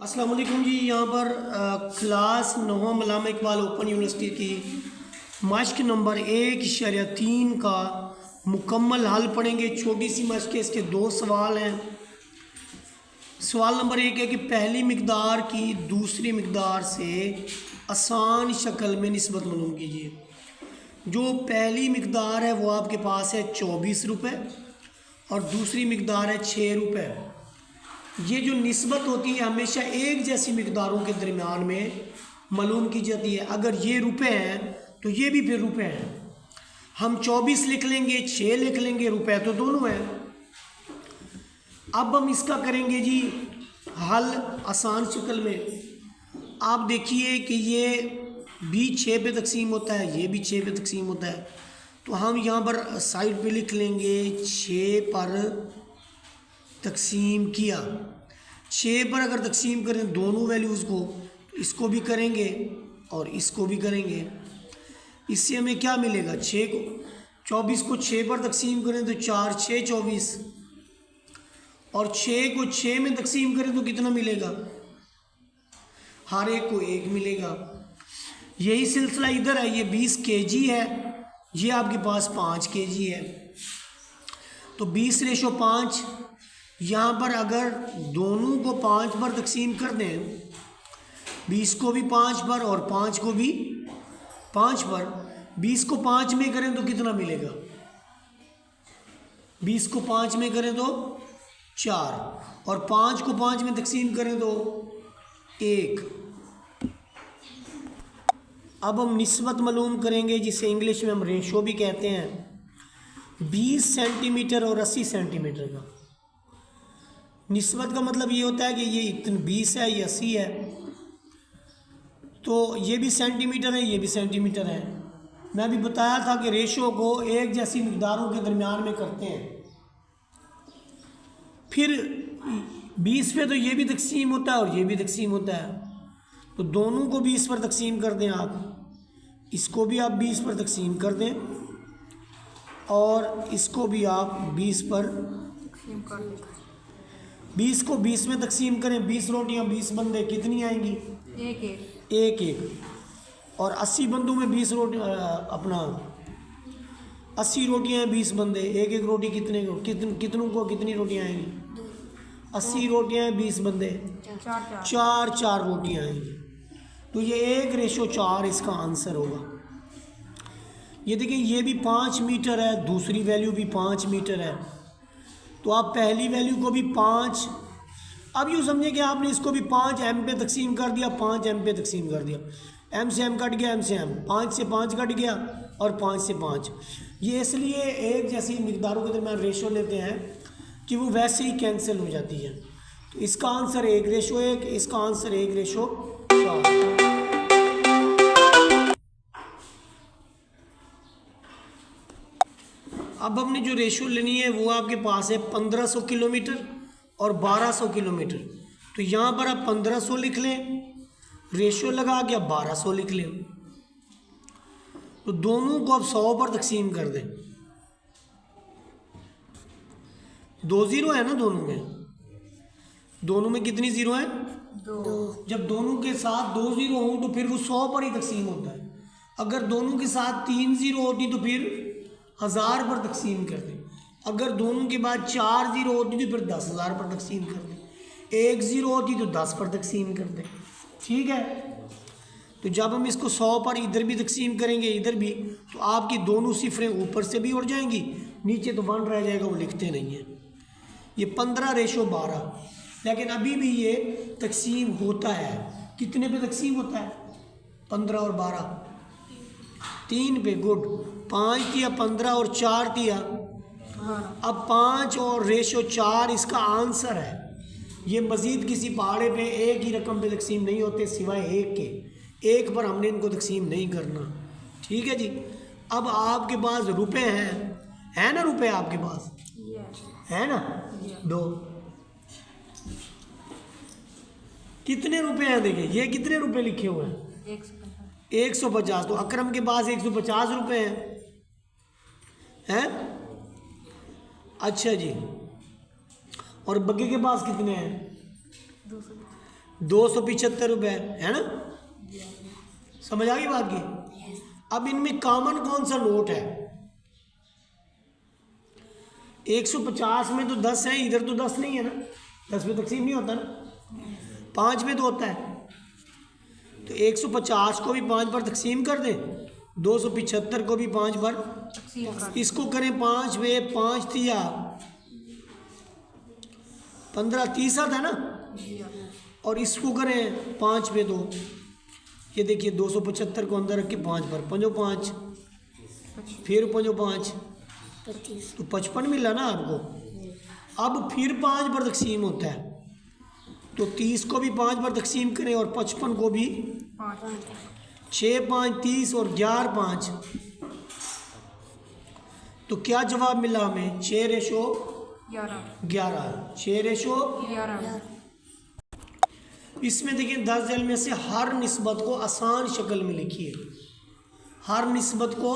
अस्सलाम वालेकुम जी। यहाँ पर क्लास 9 अल्लामा इकबाल ओपन यूनिवर्सिटी की मश्क नंबर 1.3 का मुकम्मल हल पढ़ेंगे। छोटी सी मश्क है, इसके 2 सवाल हैं। सवाल नंबर 1 है कि पहली मिकदार की दूसरी मिकदार से आसान शक्ल में निस्बत मालूम कीजिए। जो पहली मिकदार है वो आपके पास है 24 रुपये और दूसरी मिकदार है 6 रुपये। ये जो निस्बत होती है हमेशा एक जैसी मिकदारों के दरमियान में मालूम की जाती है। अगर ये रुपए हैं तो ये भी फिर रुपए हैं। हम 24 लिख लेंगे, 6 लिख लेंगे, रुपए तो दोनों हैं। अब हम इसका करेंगे जी हल आसान शक्ल में। आप देखिए कि ये भी 6 पे तकसीम होता है, ये भी 6 पे तकसीम होता है। तो हम यहाँ पर साइड पे लिख लेंगे 6 पर तकसीम किया। 6 पर अगर तकसीम करें दोनों वैल्यूज़ को, तो इसको भी करेंगे और इसको भी करेंगे। इससे हमें क्या मिलेगा? 6 को 24 को 6 पर तकसीम करें तो 4 6 24 और 6 को 6 में तकसीम करें तो कितना मिलेगा? हर एक को 1 मिलेगा। यही सिलसिला इधर है। ये 20 kg है, ये आपके पास 5 kg है। तो 20:5। यहाँ पर अगर दोनों को 5 पर तकसीम कर दें, 20 को भी 5 पर और 5 को भी 5 पर, 20 को 5 में करें तो कितना मिलेगा? 20 को 5 में करें तो 4 और 5 को 5 में तकसीम करें तो 1। अब हम निस्बत मालूम करेंगे जिसे इंग्लिश में हम रेशो भी कहते हैं। 20 सेंटीमीटर और 80 सेंटीमीटर का निस्बत का मतलब ये होता है कि ये इतने 20 है, ये 80 है, तो ये भी सेंटीमीटर है, ये भी सेंटीमीटर है। मैं अभी बताया था कि रेशो को एक जैसी मिकदारों के दरमियान में करते हैं। फिर 20 पे तो ये भी तकसीम होता है और ये भी तकसीम होता है, तो दोनों को 20 पर तकसीम कर दें आप। इसको भी आप 20 पर तकसीम कर दें और इसको भी आप 20 पर तकसीम कर दें। 20 को 20 में तकसीम करें, 20 रोटियां 20 बंदे कितनी आएंगी? एक एक। और 80 बंदों में 20 रोटियां अपना 80 रोटियां 20 बंदे, एक एक रोटी कितनों को कितनी रोटियां आएंगी? 80 रोटियां 20 बंदे, 4 रोटियां आएंगी। तो ये 1:4 इसका आंसर होगा। ये देखिए ये भी 5 मीटर है, दूसरी वैल्यू भी 5 मीटर है, तो आप पहली वैल्यू को भी 5, अब यूँ समझें कि आपने इसको भी 5 m पे तकसीम कर दिया, 5 m पे तकसीम कर दिया। m से m कट गया, m से m, 5 से 5 कट गया और 5 से 5। ये इसलिए एक जैसी मिकदारों के दरमियान रेशो लेते हैं कि वो वैसे ही कैंसिल हो जाती है। तो इसका आंसर 1:1, इसका आंसर 1:4। अब हमने जो रेशो लेनी है वो आपके पास है 1500 किलोमीटर और 1200 किलोमीटर। तो यहाँ पर आप 1500 लिख लें, रेशो लगा के आप 1200 लिख लें। तो दोनों को आप 100 पर तकसीम कर दें। 2 0 है ना दोनों में कितनी 0 है? 2। जब दोनों के साथ 2 0 हो तो फिर वो 100 पर ही तकसीम होता है। अगर दोनों के साथ 3 0 होती तो फिर 1000 पर तकसीम कर दें। अगर दोनों के बाद 4 0 होती तो फिर 10,000 पर तकसीम कर दें। 1 0 होती तो 10 पर तकसीम कर दें। ठीक है। तो जब हम इसको 100 पर इधर भी तकसीम करेंगे इधर भी, तो आपकी दोनों सिफरें ऊपर से भी उड़ जाएंगी, नीचे तो 1 रह जाएगा, वो लिखते नहीं हैं। ये 15:12, लेकिन अभी भी ये तकसीम होता है। कितने पे तकसीम होता है? 15 और 12, 3 पे। गुड। 5 दिया, 15 और 4 दिया। अब 5 और रेशो 4 इसका आंसर है। ये मज़ीद किसी पहाड़े पे एक ही रकम पे तकसीम नहीं होते सिवाय एक के। एक पर हमने इनको तकसीम नहीं करना। ठीक है जी। अब आपके पास रुपए हैं, है ना? रुपए आपके पास है ना? 2। कितने रुपए हैं? देखिए ये कितने रुपए लिखे हुए हैं? 150। तो अकरम के पास 150 रुपए हैं? अच्छा जी। और बग्गे के पास कितने हैं? ₹275 है ना। समझ आ गई बात की। अब इनमें कॉमन कौन सा नोट है? 150 में तो 10 है, इधर तो 10 नहीं है ना, 10 में तकसीम नहीं होता ना, 5 में तो होता है। तो 150 को भी 5 पर तकसीम कर दें, 275 को भी 5 पर, इसको करें 5 में 5 दिया 15, 30 आता है ना, और इसको करें 5 में 2, ये देखिए 275 को अंदर रख के 5 पर, 5 5 फिर 5 5 तो 55 मिला ना आपको। अब फिर 5 पर तकसीम होता है, तो 30 को भी 5 पर तकसीम करें और 55 को भी 6 5 30 और 11 5, तो क्या जवाब मिला हमें? 6:11, 6:11। इसमें देखिए 10 जल में से हर निस्बत को आसान शक्ल में लिखिए। हर निस्बत को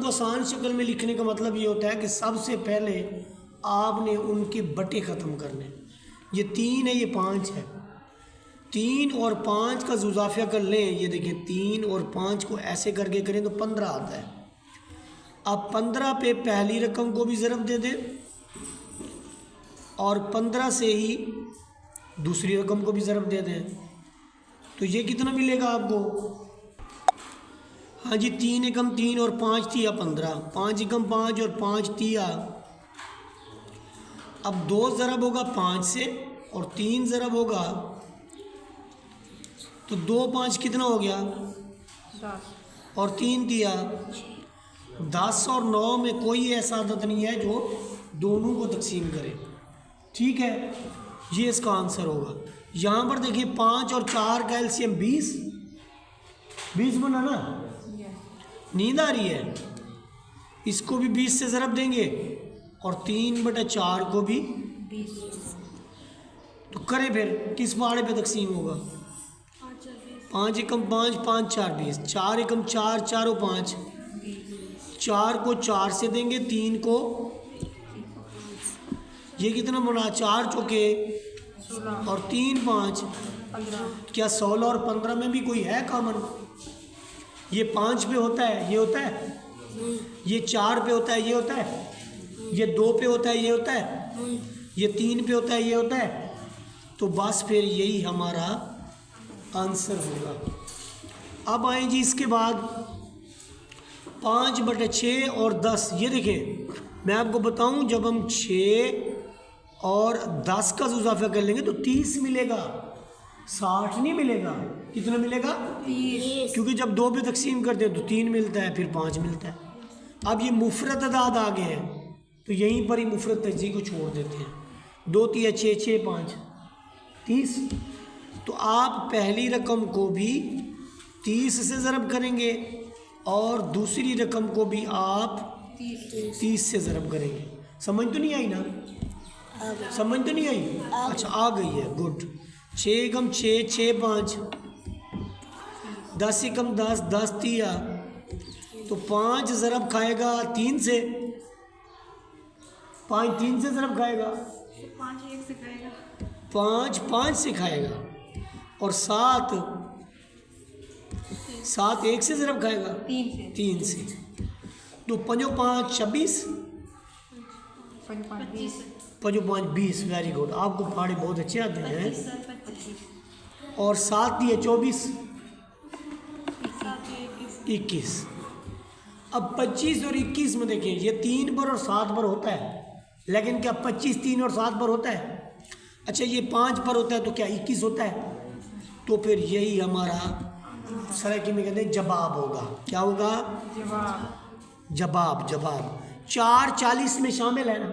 आसान शक्ल में लिखने का मतलब ये होता है कि सबसे पहले आपने उनके बटे ख़त्म करने। ये 3 है, ये 5 है, 3 और 5 का जुज़ाफिया कर लें, ये देखिए 3 और 5 को ऐसे करके करें तो 15 आता है। अब 15 पे पहली रकम को भी ज़रब दे दें और 15 से ही दूसरी रकम को भी ज़रब दे दें, तो ये कितना मिलेगा आपको? हाँ जी, 3 एकम 3 और 5 तिया 15, 5 एकम 5 और 5 तिया। अब 2 ज़रब होगा 5 से और 3 ज़रब होगा, तो 2 5 कितना हो गया? 10 और 3 तिया 10 और 9 में कोई ऐसा आदत नहीं है जो दोनों को तकसीम करे। ठीक है, ये इसका आंसर होगा। यहाँ पर देखिए 5 और 4 का एलसीएम 20 बना ना। नींद आ रही है? इसको भी 20 से ज़रब देंगे और 3/4 को भी 20। तो करें फिर किस पहाड़े पे तकसीम होगा? 5 एकम 5 5 4 20, 4 एकम 4 4 और 5, 4 को 4 से देंगे, 3 को, ये कितना बना? 4 चौके 16 और 3 5 15। क्या 16 और 15 में भी कोई है कॉमन? ये 5 पे होता है, ये होता है, ये 4 पे होता है, ये होता है, ये 2 पे होता है, ये होता है, ये 3 पे होता है, ये होता है। तो बस फिर यही हमारा आंसर होगा। अब आए जी इसके बाद 5/6 और 10। ये देखिए मैं आपको बताऊं, जब हम 6 और 10 का जुज़ाफा कर लेंगे तो 30 मिलेगा, 60 नहीं मिलेगा। कितना मिलेगा? 30। क्योंकि जब 2 पे तकसीम करते हैं तो 3 मिलता है, फिर 5 मिलता है। अब ये मुफरत अदाद आ गए हैं, तो यहीं पर ही मुफरत तज्ज़ी को छोड़ देते हैं। 2 तिया 6 6 5 30। तो आप पहली रकम को भी 30 से ज़रब करेंगे और दूसरी रकम को भी आप 30 से ज़रब करेंगे। समझ तो नहीं आई ना? समझ तो नहीं आई? अच्छा आ गई है, गुड। 6 एकम 6 6 5, 10 एकम 10 10 तिया, तो 5 ज़रब खाएगा 3 से, 5 3 से ज़रब खाएगा, 5 1 से खाएगा, 5 5 से खाएगा, और 7 1 से ज़रब खाएगा 3 से। तो 5 5 26, 5 5 20। वेरी गुड, आपको पहाड़े बहुत अच्छे आते हैं। और 7 दिए 24 21। अब 25 और 21 में देखें, ये 3 पर और 7 पर होता है, लेकिन क्या 25 3 और 7 पर होता है? अच्छा ये 5 पर होता है, तो क्या 21 होता है? तो फिर यही हमारा सराइकी में कहते हैं जवाब होगा। क्या होगा? जवाब। 4 40 में शामिल है ना,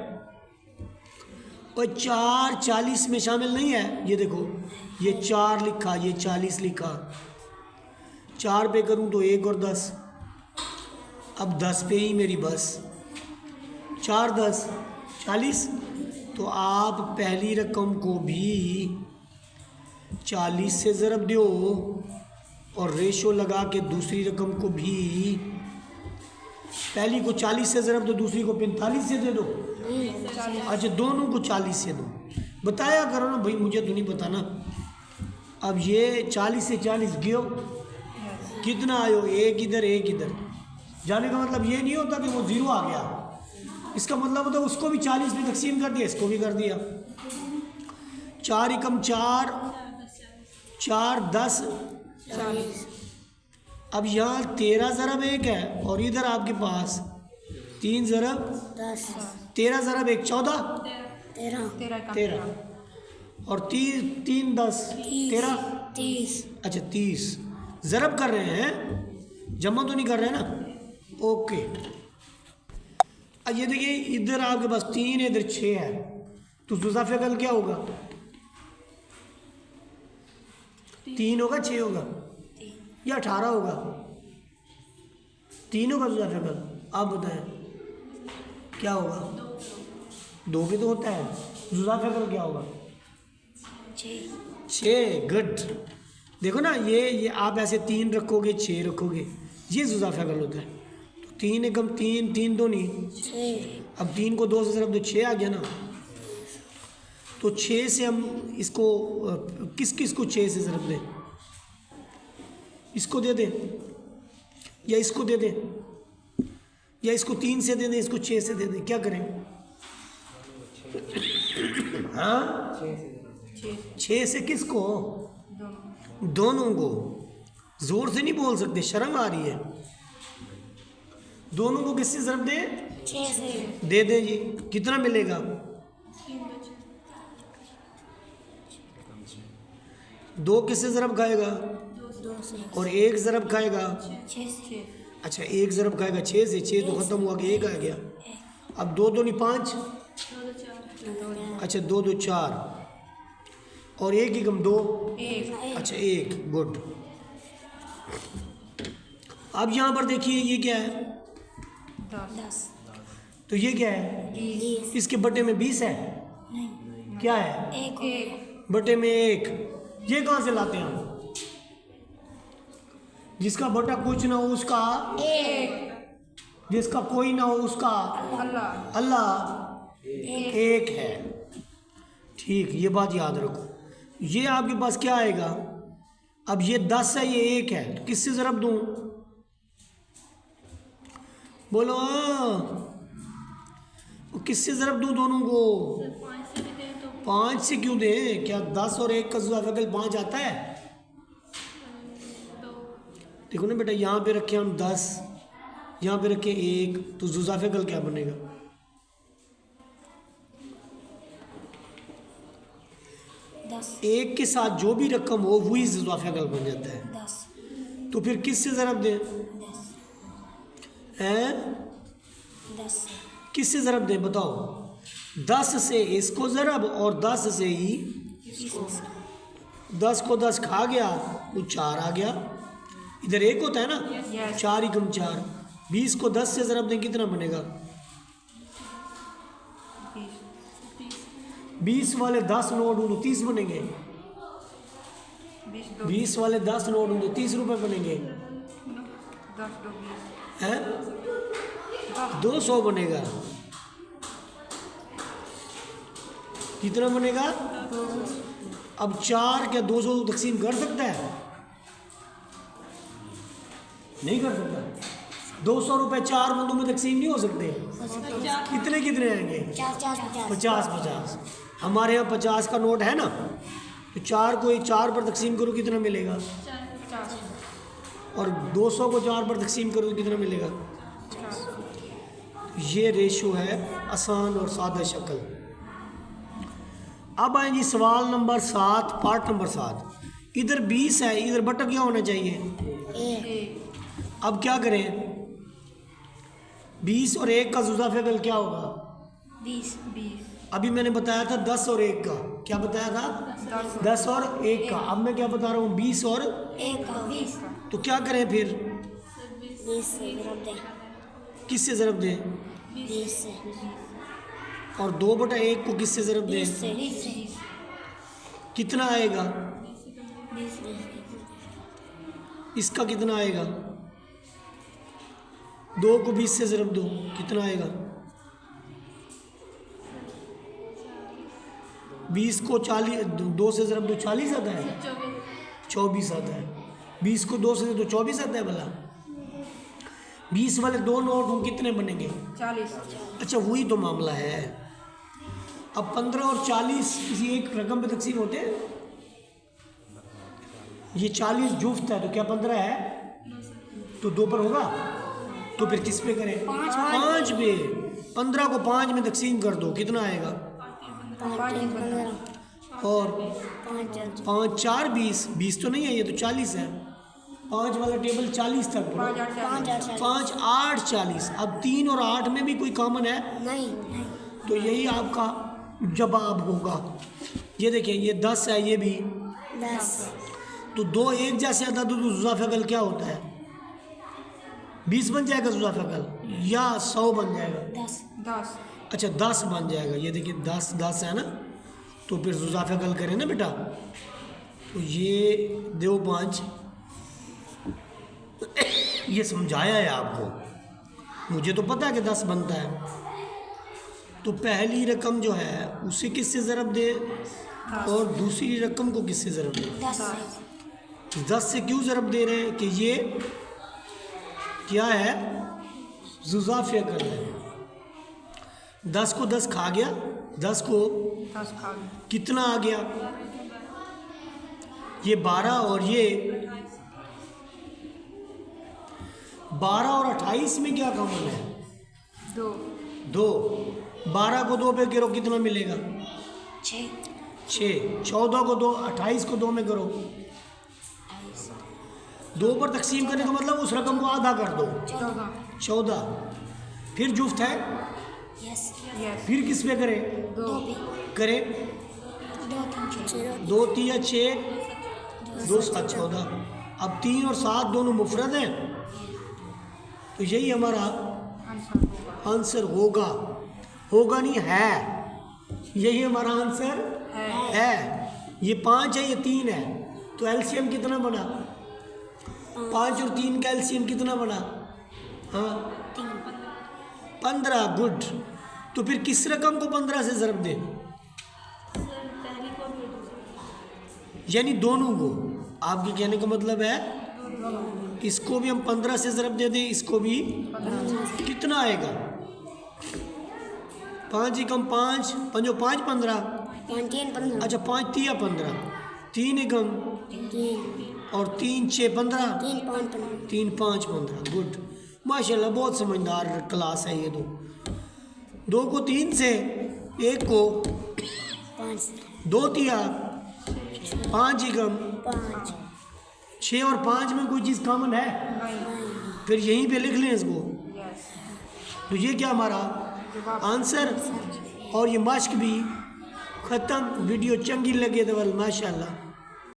और 4 40 में शामिल नहीं है। ये देखो, ये 4 लिखा, ये 40 लिखा, 4 पे करूँ तो 1 और 10, अब 10 पे ही मेरी बस, 4 10 40। तो आप पहली रकम को भी 40 से ज़रब दो और रेशो लगा के दूसरी रकम को भी, पहली को 40 से ज़रब दो, दूसरी को 45 से दे दो। अच्छा दोनों को 40 से दो, बताया करो ना भाई, मुझे तो नहीं पता ना। अब ये 40 से 40 गयो, कितना आयो, एक इधर एक इधर। जाने का मतलब ये नहीं होता कि वो 0 आ गया, इसका मतलब होता है उसको भी 40 में तकसीम कर दिया, इसको भी कर दिया। 4 एकम 4, 4 10 40। अब यहाँ 13 ज़रब 1 है और इधर आपके पास 3 ज़रब 10। 13 ज़रब 1 14 13। 13 और 3 10 13। 30। अच्छा 30 ज़रब कर रहे हैं, जमा तो नहीं कर रहे हैं ना। ओके, अब ये देखिए इधर आपके पास 3 है, इधर 6 है, तो जुज़ाफ़े कल क्या होगा? 3 होगा 6 होगा या 18 होगा? 3 होगा जुज़ाफ़े कल। आप बताएं क्या होगा? 2 भी तो होता है। जुज़ाफ़े कल क्या होगा? 6। गुड। देखो ना, ये आप ऐसे 3 रखोगे 6 रखोगे, ये जुज़ाफ़े कल होता है। तो 3 एकम 3, 3 दो नहीं 6। अब 3 को 2 से ज़रब तो 6 आ गया ना। तो 6 से हम इसको किस किस को 6 से ज़रब दें? इसको दे दें या इसको दे दें, या इसको 3 से दे दें, इसको 6 से दे दें, क्या करें? हाँ 6 से किसको? दोनों को। जोर से नहीं बोल सकते, शर्म आ रही है। दोनों को किससे ज़रब दें? 6 से। दे दें जी, कितना मिलेगा? 2 किससे ज़रब खाएगा? 2 से। और 1 ज़रब खाएगा? 6 से। अच्छा 1 ज़रब खाएगा 6 से, 6 तो ख़त्म हुआ कि 1 आ गया। अब 2 2 नहीं 5, अच्छा 2 2 4 और 1 एकम 2, अच्छा 1। गुड। अब यहाँ पर देखिए ये क्या है? 10। तो ये क्या है? 20। इसके बटे में 20 है, नहीं, क्या है? 1। बटे में 1। ये कहाँ से लाते हैं हम? जिसका बटा कुछ ना हो उसका 1। जिसका कोई ना हो उसका अल्लाह 1 है। ठीक, ये बात याद रखो। ये आपके पास क्या आएगा? अब ये 10 है, ये 1 है, तो किससे ज़रब दूं? बोलो, किससे ज़रब दूं दोनों को? 5 से क्यों दें? क्या 10 और 1 का ज़ुज़ाफ़े 5 आता है? देखो ना बेटा, यहाँ पे रखे हम 10, यहाँ पे रखे 1, तो ज़ुज़ाफ़े क्या बनेगा? 10। 1 के साथ जो भी रकम हो वही ज़ुज़ाफ़े बन जाता है। 10। तो फिर किससे ज़रब दें? 10। हैं? 10 से। किससे ज़रब दें बताओ? 10 से इसको ज़रब और 10 से ही 10 को 10 खा गया, वो 4 आ गया। इधर 1 होता है ना, 4 एकम 4। 20 को 10 से ज़रब दें, कितना बनेगा? 20 वाले 10 नोट हूँ तो 30 बनेंगे। 20 वाले 10 नोट हूँ तो 30 रुपये बनेंगे। हैं? 200 बनेगा। कितना बनेगा? अब 4 क्या 200 तकसीम कर सकता है? नहीं कर सकता। 200 रुपये 4 बंदों में तकसीम नहीं हो सकते। कितने कितने आएंगे? 50 50। हमारे यहाँ 50 का नोट है ना, तो 4 को 4 पर तकसीम करो, कितना मिलेगा? और 200 को 4 पर तकसीम करो तो कितना मिलेगा? ये रेशो है, आसान और सादा शक्ल। अब आए जी सवाल नंबर 7, पार्ट नंबर 7। इधर 20 है, इधर बटा क्या होना चाहिए? अब क्या करें? 20 और 1 का ज़ुज़ाफ़े क्या होगा? 20। अभी मैंने बताया था 10 और 1 का। क्या बताया था? 10 और 1 का। अब मैं क्या बता रहा हूँ? 20 और 1 का 20। तो क्या करें फिर? 20 से ज़रब दें। किससे ज़रब दें? 20 से। और 2/1 को किससे ज़रब 20 दें? से। कितना आएगा? 20 से। इसका कितना आएगा? 2 को 20 से ज़रब दो, कितना आएगा? 20 को 40 2 से ज़रब दो 40 आता है, 24 आता है। 20 को 2 से तो 24 आता है भला। 20 वाले दो नोट हों कितने बनेंगे? 40। अच्छा वही तो मामला है। अब 15 और 40 किसी एक रकम पे तकसीम होते हैं। ये 40 जुफ्त है तो क्या 15 है? तो 2 पर होगा, तो फिर किस पे करें? 5 पे। 15 को 5 में तकसीम कर दो, कितना आएगा? 15 और 5 5 4 20, 20 तो नहीं है, ये तो 40 है। 5 वाला टेबल 40 तक बोलो। 5 8 40। अब 3 और 8 में भी कोई कॉमन है, नहीं तो यही आपका जवाब होगा। ये देखिए ये 10 है, ये भी 10 तो 2 एक जैसे अदद तो जुज़ा फ़अल क्या होता है? 20 बन जाएगा जुज़ा फ़अल या 100 बन जाएगा? 10। अच्छा 10 बन जाएगा। ये देखिए 10 है ना, तो फिर जुज़ा फ़अल करें ना बेटा। तो ये दो 5 ये समझाया है आपको, मुझे तो पता है कि 10 बनता है। तो पहली रकम जो है उसे किससे ज़रब दे और दूसरी रकम को किससे ज़रब दे? 10 से क्यों ज़रब दे रहे हैं कि ये क्या है? जुज़ा फ़अल है। 10 को 10 खा गया, 10 को 10 खा गए। कितना आ गया? ये 12 और ये 12 और 28 में क्या कॉमन है? 2। 12 को 2 पे करो कितना मिलेगा? 6 6। 14 को 2, 28 को 2 में करो। 2 पर तकसीम करने का मतलब उस रकम को आधा कर दो, 14। फिर जुफ्त है, यस फिर किस पे करे? 2 करे 2 2 3 6 2 7 14। अब 3 और 7 दोनों मुफरद हैं, तो यही हमारा आंसर होगा। होगा नहीं है, यही हमारा आंसर है। ये 5 है, ये 3 है, तो एलसीएम कितना बना? 5 और 3 का एलसीएम कितना बना? हाँ 15। गुड। तो फिर किस रकम को 15 से ज़रब दे? यानी दोनों को। आपके कहने का मतलब है इसको भी हम 15 से ज़रब दे दें, इसको भी। कितना आएगा? 5 एकम 5 5 5 15। 15 अच्छा 5 3 15, 3 एकम 3 और 3 6 15, 3 5 3 5 15। गुड, माशाल्लाह बहुत समझदार क्लास है ये। 2 को 3 से, 1 को 5 2 तिया 5 एकम 5 6 और 5 में कोई चीज़ कॉमन है? फिर यहीं पे लिख लें इसको। तो ये क्या हमारा आंसर, और ये मश्क भी ख़त्म। वीडियो चंगी लगे तो माशाल्लाह